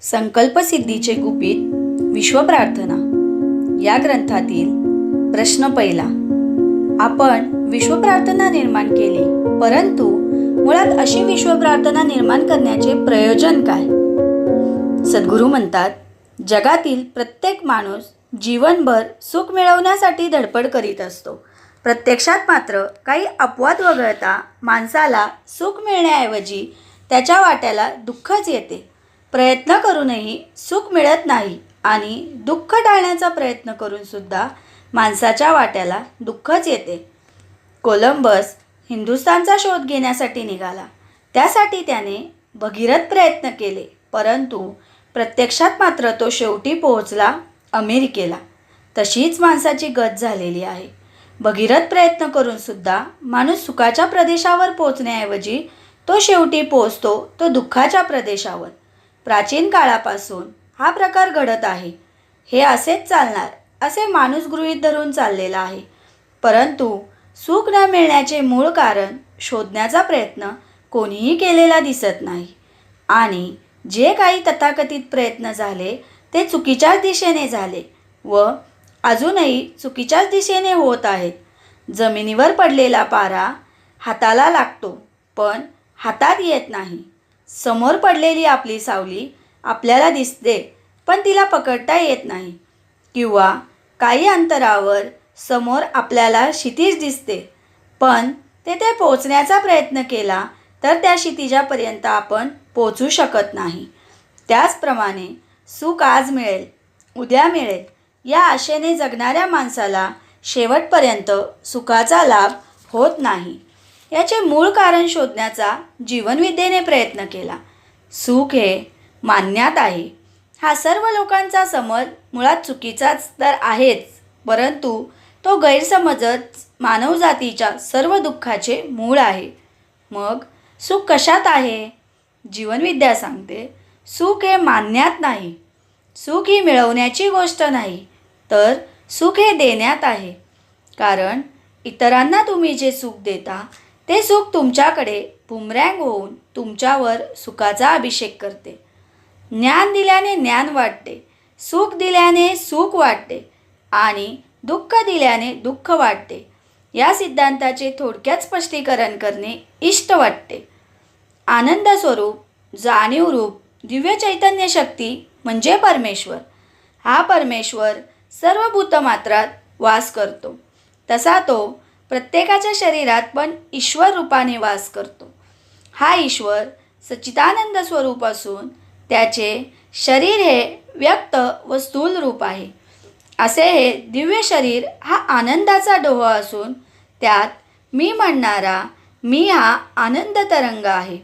संकल्पसिद्धीचे गुपित विश्वप्रार्थना या ग्रंथातील प्रश्न पहिला. आपण विश्वप्रार्थना निर्माण केली, परंतु मुळात अशी विश्वप्रार्थना निर्माण करण्याचे प्रयोजन काय? सद्गुरू म्हणतात, जगातील प्रत्येक माणूस जीवनभर सुख मिळवण्यासाठी धडपड करीत असतो. प्रत्यक्षात मात्र काही अपवाद वगळता माणसाला सुख मिळण्याऐवजी त्याच्या वाट्याला दुःखच येते. प्रयत्न करूनही सुख मिळत नाही आणि दुःख टाळण्याचा प्रयत्न करून सुद्धा माणसाच्या वाट्याला दुःखच येते. कोलंबस हिंदुस्थानचा शोध घेण्यासाठी निघाला. त्यासाठी त्याने भगीरथ प्रयत्न केले, परंतु प्रत्यक्षात मात्र तो शेवटी पोहोचला अमेरिकेला. तशीच माणसाची गत झालेली आहे. भगीरथ प्रयत्न करून सुद्धा माणूस सुखाच्या प्रदेशावर पोहोचण्याऐवजी तो शेवटी पोहोचतो तो दुःखाच्या प्रदेशावर. प्राचीन काळापासून हा प्रकार घडत आहे. हे असेच चालणार असे माणूस गृहीत धरून चाललेला आहे. परंतु सुख न मिळण्याचे मूळ कारण शोधण्याचा प्रयत्न कोणीही केलेला दिसत नाही. आणि जे काही तथाकथित प्रयत्न झाले ते चुकीच्याच दिशेने झाले व अजूनही चुकीच्याच दिशेने होत आहेत. जमिनीवर पडलेला पारा हाताला लागतो, पण हातात येत नाही. समोर पडलेली आपली सावली आपल्याला दिसते, पण तिला पकडता येत नाही. किंवा काही अंतरावर समोर आपल्याला क्षितिज दिसते, पण तेथे पोचण्याचा प्रयत्न केला तर त्या क्षितिजापर्यंत आपण पोचू शकत नाही. त्याचप्रमाणे सुख आज मिळेल, उद्या मिळेल या आशेने जगणाऱ्या माणसाला शेवटपर्यंत सुखाचा लाभ होत नाही. याचे मूळ कारण शोधण्याचा जीवनविद्येने प्रयत्न केला. सुख हे मान्यात आहे हा सर्व लोकांचा समज मुळात चुकीचाच तर आहेच, परंतु तो गैरसमजच मानवजातीच्या सर्व दुःखाचे मूळ आहे. मग सुख कशात आहे? जीवनविद्या सांगते, सुख हे मान्यात नाही. सुख ही मिळवण्याची गोष्ट नाही, तर सुख हे देण्यात आहे. कारण इतरांना तुम्ही जे सुख देता ते सुख तुमच्याकडे बुमरँग होऊन तुमच्यावर सुखाचा अभिषेक करते. ज्ञान दिल्याने ज्ञान वाटते, सुख दिल्याने सुख वाटते आणि दुःख दिल्याने दुःख वाटते. या सिद्धांताचे थोडक्यात स्पष्टीकरण करणे इष्ट वाटते. आनंद स्वरूप, जाणीवरूप दिव्य चैतन्य शक्ती म्हणजे परमेश्वर. हा परमेश्वर सर्व भूतमात्रात वास करतो. तसा तो प्रत्येकाच्या शरीरात पण ईश्वर रूपाने वास करतो. हा ईश्वर सच्चिदानंद स्वरूप असून त्याचे शरीर हे व्यक्त व स्थूल रूप आहे. असे हे दिव्य शरीर हा आनंदाचा डोह असून त्यात मी म्हणणारा मी हा आनंद तरंग आहे.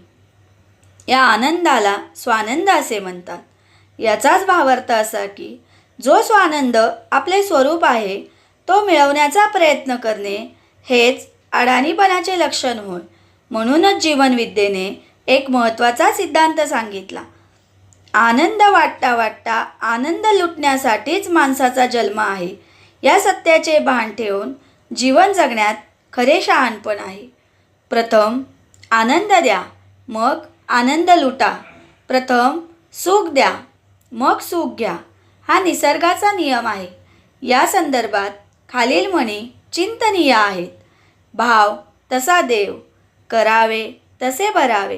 या आनंदाला स्वानंद असे म्हणतात. याचाच भावार्थ असा की जो स्वानंद आपले स्वरूप आहे तो मिळवण्याचा प्रयत्न करणे हेच अडाणीपणाचे लक्षण होय. म्हणूनच जीवनविद्येने एक महत्त्वाचा सिद्धांत सांगितला. आनंद वाटता वाटता आनंद लुटण्यासाठीच माणसाचा जन्म आहे. या सत्याचे भान ठेवून जीवन जगण्यात खरे शहाणपण आहे. प्रथम आनंद द्या, मग आनंद लुटा. प्रथम सुख द्या, मग सुख घ्या. हा निसर्गाचा नियम आहे. या संदर्भात खालील म्हणी चिंतनीय आहेत. भाव तसा देव, करावे तसे भरावे,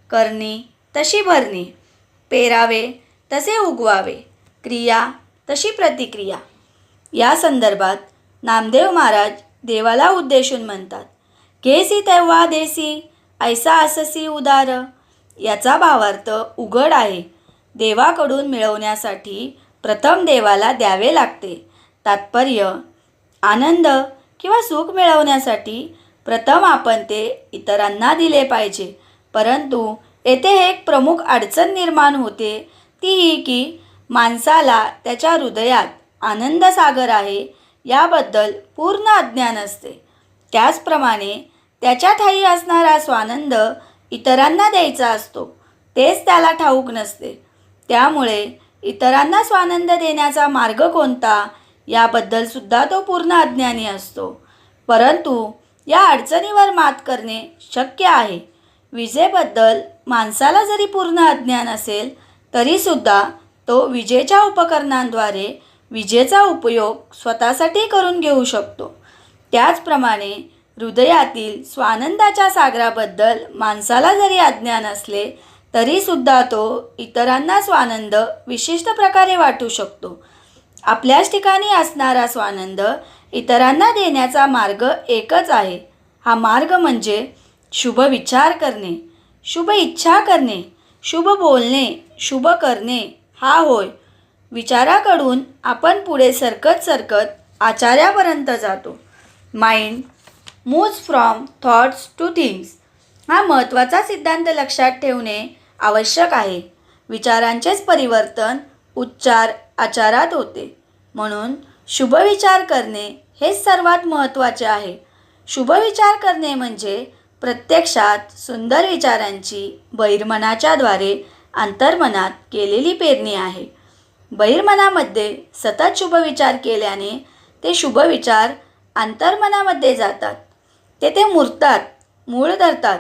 करणी तशी भरणी, पेरावे तसे उगवावे, क्रिया तशी प्रतिक्रिया. या संदर्भात नामदेव महाराज देवाला उद्देशून म्हणतात, घेसी तेव्हा देसी, ऐसा अससी उदार. याचा भावार्थ उघड आहे. देवाकडून मिळवण्यासाठी प्रथम देवाला द्यावे लागते. तात्पर्य, आनंद किंवा सुख मिळवण्यासाठी प्रथम आपण ते इतरांना दिले पाहिजे. परंतु येथे एक प्रमुख अडचण निर्माण होते, ती ही की माणसाला त्याच्या हृदयात आनंदसागर आहे याबद्दल पूर्ण अज्ञान असते. त्याचप्रमाणे त्याच्या ठायी असणारा स्वानंद इतरांना द्यायचा असतो, तेच त्याला ठाऊक नसते. त्यामुळे इतरांना स्वानंद देण्याचा मार्ग कोणता याबद्दल सुद्धा तो पूर्ण अज्ञानी असतो. परंतु या अडचणीवर मात करणे शक्य आहे. विजेबद्दल माणसाला जरी पूर्ण अज्ञान असेल तरीसुद्धा तो विजेच्या उपकरणांद्वारे विजेचा उपयोग स्वतःसाठी करून घेऊ शकतो. त्याचप्रमाणे हृदयातील स्वानंदाच्या सागराबद्दल माणसाला जरी अज्ञान असले तरीसुद्धा तो इतरांना स्वानंद विशिष्ट प्रकारे वाटू शकतो. आपल्याच ठिकाणी असणारा स्वानंद इतरांना देण्याचा मार्ग एकच आहे. हा मार्ग म्हणजे शुभ विचार करणे, शुभ इच्छा करणे, शुभ बोलणे, शुभ करणे हा होय. विचाराकडून आपण पुढे सरकत सरकत आचार्यापर्यंत जातो. Mind moves from thoughts two things हा महत्त्वाचा सिद्धांत लक्षात ठेवणे आवश्यक आहे. विचारांचेच परिवर्तन उच्चार आचारात होते. म्हणून शुभ विचार करणे हेच सर्वात महत्त्वाचे आहे. शुभ विचार करणे म्हणजे प्रत्यक्षात सुंदर विचारांची बहिर्मनाच्याद्वारे अंतर्मनात केलेली पेरणी आहे. बहिर्मनामध्ये सतत शुभ विचार केल्याने ते शुभ विचार अंतर्मनामध्ये जातात. तेथे मुरतात, मूळ धरतात,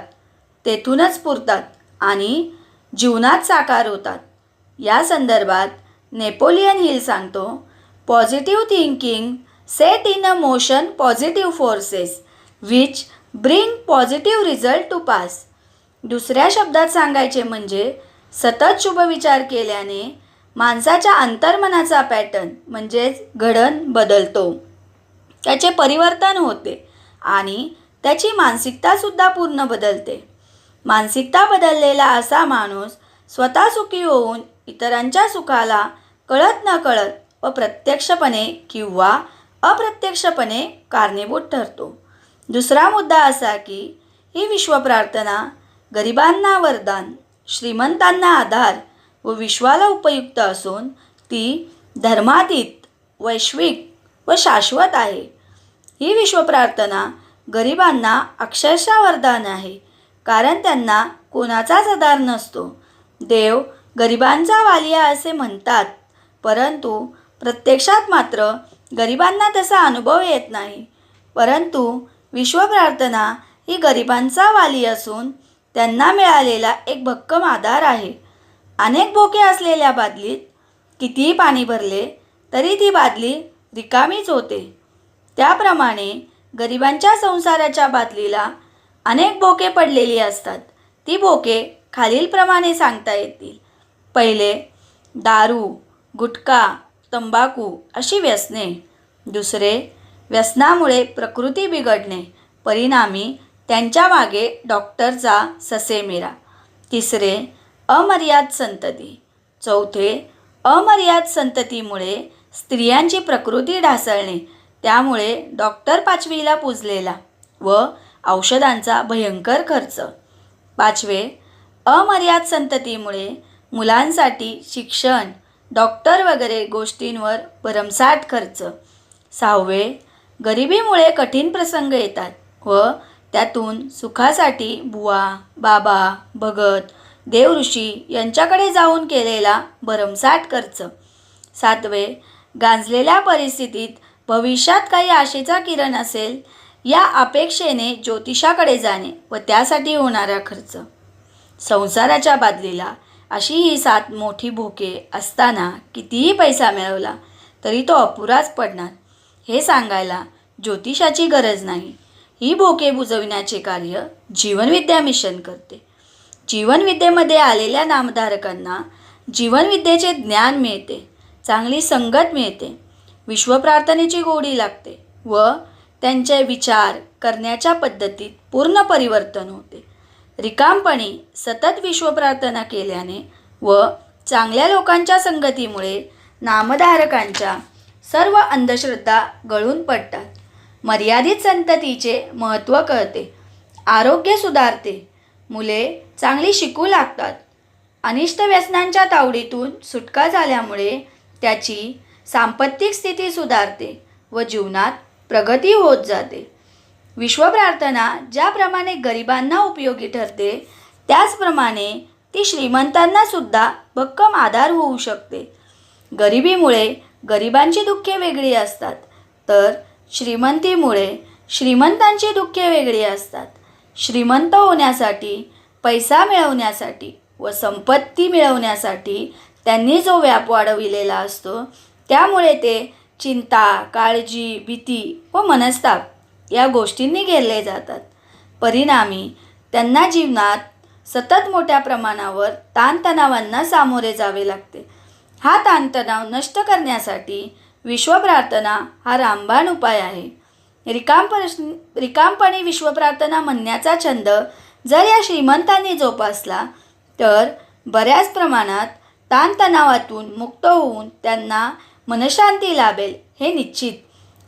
तेथूनच पुरतात आणि जीवनात साकार होतात. या संदर्भात नेपोलियन हिल सांगतो, positive thinking set in a motion positive forces which bring positive result to pass. दुसऱ्या शब्दात सांगायचे म्हणजे सतत शुभ विचार केल्याने माणसाच्या अंतर्मनाचा पॅटर्न म्हणजेच घडण बदलतो, त्याचे परिवर्तन होते आणि त्याची मानसिकतासुद्धा पूर्ण बदलते. मानसिकता बदललेला असा माणूस स्वतः सुखी होऊन इतरांच्या सुखाला कळत न कळत व प्रत्यक्षपणे किंवा अप्रत्यक्षपणे कारणीभूत ठरतो. दुसरा मुद्दा असा की ही विश्वप्रार्थना गरिबांना वरदान, श्रीमंतांना आधार व विश्वाला उपयुक्त असून ती धर्मातीत, वैश्विक व शाश्वत आहे. ही विश्वप्रार्थना गरिबांना अक्षरशः वरदान आहे, कारण त्यांना कोणाचाच आधार नसतो. देव गरिबांचा वालिया असे म्हणतात, परंतु प्रत्यक्षात मात्र गरिबांना तसा अनुभव येत नाही. परंतु विश्वप्रार्थना ही गरिबांचा वाली असून त्यांना मिळालेला एक भक्कम आधार आहे. अनेक बोके असलेल्या बादलीत कितीही पाणी भरले तरी ती बादली रिकामीच होते. त्याप्रमाणे गरिबांच्या संसाराच्या बादलीला अनेक बोके पडलेली असतात. ती बोके खालीलप्रमाणे सांगता येतील. पहिले, दारू, गुटखा, तंबाखू अशी व्यसने. दुसरे, व्यसनामुळे प्रकृती बिघडणे, परिणामी त्यांच्या मागे डॉक्टरचा ससेमिरा. तिसरे, अमर्याद संतती. चौथे, अमर्याद संततीमुळे स्त्रियांची प्रकृती ढासळणे, त्यामुळे डॉक्टर पाचवीला पूजलेला व औषधांचा भयंकर खर्च. पाचवे, अमर्याद संततीमुळे मुलांसाठी शिक्षण, डॉक्टर वगैरे गोष्टींवर भरमसाठ खर्च. सहावे, गरिबीमुळे कठीण प्रसंग येतात व त्यातून सुखासाठी बुवा, बाबा, भगत, देवऋषी यांच्याकडे जाऊन केलेला भरमसाठ खर्च. सातवे, गांजलेल्या परिस्थितीत भविष्यात काही आशेचा किरण असेल या अपेक्षेने ज्योतिषाकडे जाणे व त्यासाठी होणारा खर्च. संसाराच्या बादलीला अशी ही 7 मोठी भोके असताना कितीही पैसा मिळवला तरी तो अपुराच पडणार हे सांगायला ज्योतिषाची गरज नाही. ही भोके बुजविण्याचे कार्य जीवनविद्या मिशन करते. जीवनविद्येमध्ये आलेल्या नामधारकांना जीवनविद्येचे ज्ञान मिळते, चांगली संगत मिळते, विश्वप्रार्थनेची गोडी लागते व त्यांचे विचार करण्याच्या पद्धतीत पूर्ण परिवर्तन होते. रिकामपणी सतत विश्वप्रार्थना केल्याने व चांगल्या लोकांच्या संगतीमुळे नामधारकांच्या सर्व अंधश्रद्धा गळून पडतात. मर्यादित संततीचे महत्त्व कळते, आरोग्य सुधारते, मुले चांगली शिकू लागतात. अनिष्ट व्यसनांच्या तावडीतून सुटका झाल्यामुळे त्याची सांपत्तिक स्थिती सुधारते व जीवनात प्रगती होत जाते. विश्वप्रार्थना ज्याप्रमाणे गरिबांना उपयोगी ठरते त्याचप्रमाणे ती श्रीमंतांनासुद्धा भक्कम आधार होऊ शकते. गरिबीमुळे गरिबांची दुःखे वेगळी असतात, तर श्रीमंतीमुळे श्रीमंतांची दुःखे वेगळी असतात. श्रीमंत होण्यासाठी, पैसा मिळवण्यासाठी व संपत्ती मिळवण्यासाठी त्यांनी जो व्याप वाढविलेला असतो, त्यामुळे ते चिंता, काळजी, भीती व मनस्ताप या गोष्टींनी घेरले जातात. परिणामी त्यांना जीवनात सतत मोठ्या प्रमाणावर ताणतणावांना सामोरे जावे लागते. हा ताणतणाव नष्ट करण्यासाठी विश्वप्रार्थना हा रामबाण उपाय आहे. रिकामपणे विश्वप्रार्थना म्हणण्याचा छंद जर या श्रीमंतांनी जोपासला तर बऱ्याच प्रमाणात ताणतणावातून मुक्त होऊन त्यांना मनशांती लाभेल हे निश्चित.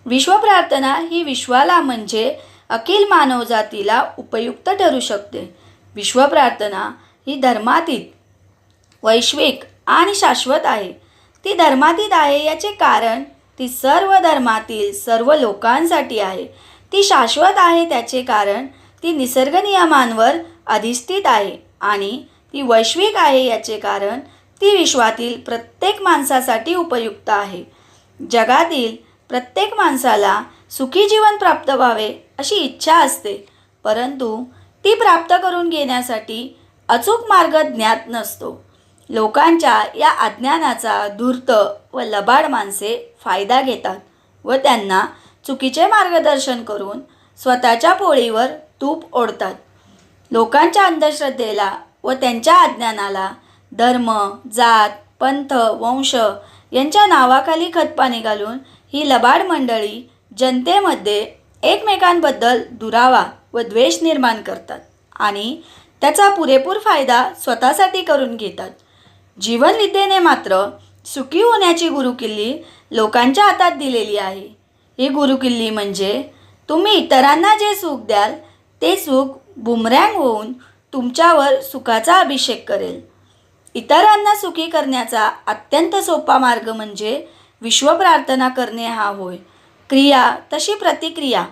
विश्वप्रार्थना ही विश्वाला म्हणजे अखिल मानवजातीला उपयुक्त ठरू शकते. विश्वप्रार्थना ही धर्मातीत, वैश्विक आणि शाश्वत आहे. ती धर्मातीत आहे याचे कारण ती सर्व धर्मातील सर्व लोकांसाठी आहे. ती शाश्वत आहे त्याचे कारण ती निसर्ग नियमांवर अधिष्ठित आहे. आणि ती वैश्विक आहे याचे कारण ती विश्वातील प्रत्येक माणसासाठी उपयुक्त आहे. जगातील प्रत्येक माणसाला सुखी जीवन प्राप्त व्हावे अशी इच्छा असते, परंतु ती प्राप्त करून घेण्यासाठी अचूक मार्ग ज्ञात नसतो. लोकांच्या या अज्ञानाचा धूर्त व लबाड माणसे फायदा घेतात व त्यांना चुकीचे मार्गदर्शन करून स्वतःच्या पोळीवर तूप ओढतात. लोकांच्या अंधश्रद्धेला व त्यांच्या अज्ञानाला धर्म, जात, पंथ, वंश यांच्या नावाखाली खतपाणी घालून ही लबाड मंडळी जनतेमध्ये एकमेकांबद्दल दुरावा व द्वेष निर्माण करतात आणि त्याचा पुरेपूर फायदा स्वतःसाठी करून घेतात. जीवनविद्येने मात्र सुखी होण्याची गुरुकिल्ली लोकांच्या हातात दिलेली आहे. ही गुरुकिल्ली म्हणजे तुम्ही इतरांना जे सुख द्याल ते सुख बुमरँग होऊन तुमच्यावर सुखाचा अभिषेक करेल. इतरांना सुखी करण्याचा अत्यंत सोपा मार्ग म्हणजे विश्वप्रार्थना करणे हा होय. क्रिया तशी प्रतिक्रिया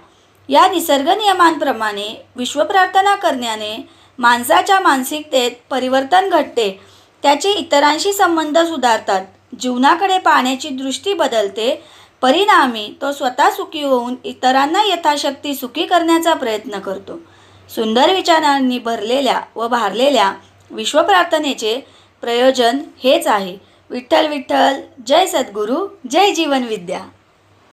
या निसर्ग नियमांप्रमाणे विश्वप्रार्थना करण्याने माणसाच्या मानसिकतेत परिवर्तन घडते. त्याचे इतरांशी संबंध सुधारतात. जीवनाकडे पाहण्याची दृष्टी बदलते. परिणामी तो स्वतः सुखी होऊन इतरांना यथाशक्ती सुखी करण्याचा प्रयत्न करतो. सुंदर विचारांनी भरलेल्या व भारलेल्या विश्वप्रार्थनेचे प्रयोजन हेच आहे. विठ्ठल विठ्ठल. जय सद्गुरू. जय जीवनविद्या.